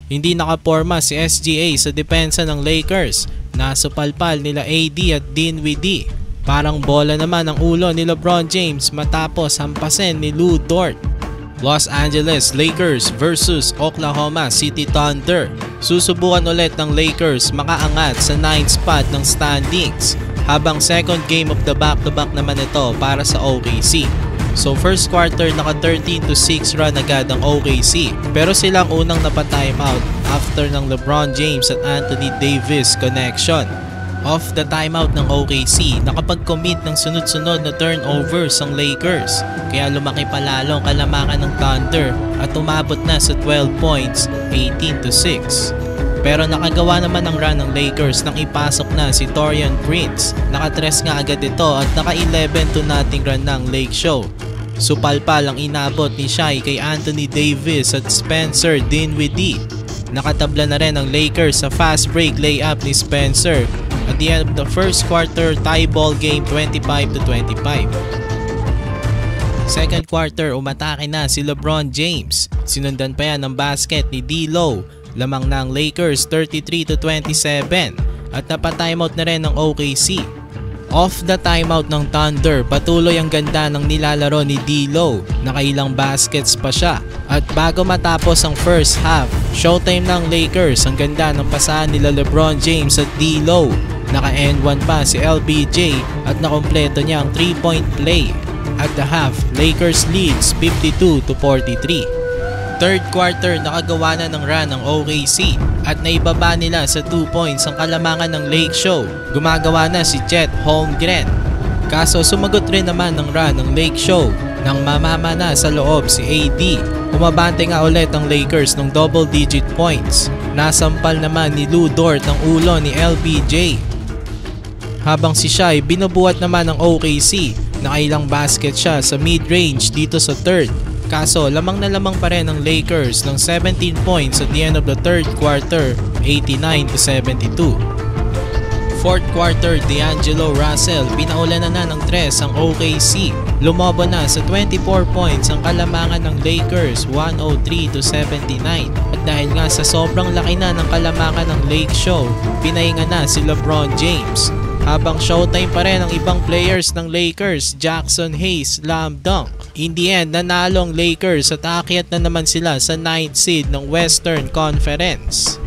Hindi nakaporma si SGA sa depensa ng Lakers. Nasupalpal nila AD at Dinwiddie. Parang bola naman ang ulo ni LeBron James matapos hampasin ni Lu Dort. Los Angeles Lakers versus Oklahoma City Thunder. Susubukan ulit ng Lakers makaangat sa 9th spot ng standings, habang second game of the back-to-back naman ito para sa OKC. So first quarter naka 13-6 run agad ang OKC, pero silang unang napatimeout after ng LeBron James at Anthony Davis connection. Off the timeout ng OKC, nakapag-commit ng sunod-sunod na turnovers ang Lakers, kaya lumaki pa lalo ang kalamangan ng Thunder at umabot na sa 12 points, 18-6. Pero nakagawa naman ng run ng Lakers nang ipasok na si Taurean Prince. Nakatres nga agad ito at naka 11-0 run ng Lake Show. Supalpal ang inabot ni Shai kay Anthony Davis at Spencer Dinwiddie. Nakatabla na rin ang Lakers sa fast break layup ni Spencer. At the end of the first quarter, tie ball game 25-25. Second quarter, umatake na si LeBron James. Sinundan pa yan ng basket ni D'Lo. Lamang na ang Lakers 33-27 at napatimeout na rin ng OKC. Off the timeout ng Thunder, patuloy ang ganda ng nilalaro ni D'Lo. Nakailang baskets pa siya. At bago matapos ang first half, showtime ng Lakers. Ang ganda ng pasahan nila LeBron James at D'Lo. Naka-N1 pa si LBJ at nakompleto niya ang 3-point play. At the half, Lakers leads 52-43. Third quarter, nakagawa na ng run ng OKC at naibaba nila sa 2 points ang kalamangan ng Lake Show. Gumagawa na si Chet Holmgren. Kaso sumagot rin naman ng run ng Lake Show nang mamama na sa loob si AD. Umabante nga ulit ang Lakers ng double-digit points. Nasampal naman ni Lu Dort ang ulo ni LBJ. Habang si Shai binubuhat naman ng OKC, nakailang basket siya sa mid-range dito sa third. Kaso lamang na lamang pa rin ang Lakers ng 17 points at the end of the third quarter, 89-72. Fourth quarter, D'Angelo Russell, pinaulan na ng 3 ang OKC. Lumobo na sa 24 points ang kalamangan ng Lakers, 103-79. At dahil nga sa sobrang laki na ng kalamangan ng Lake Show, pinahinga na si LeBron James. Habang showtime pa rin ang ibang players ng Lakers, Jackson Hayes, slam dunk. In the end, nanalo ang Lakers at aakyat na naman sila sa 9th seed ng Western Conference.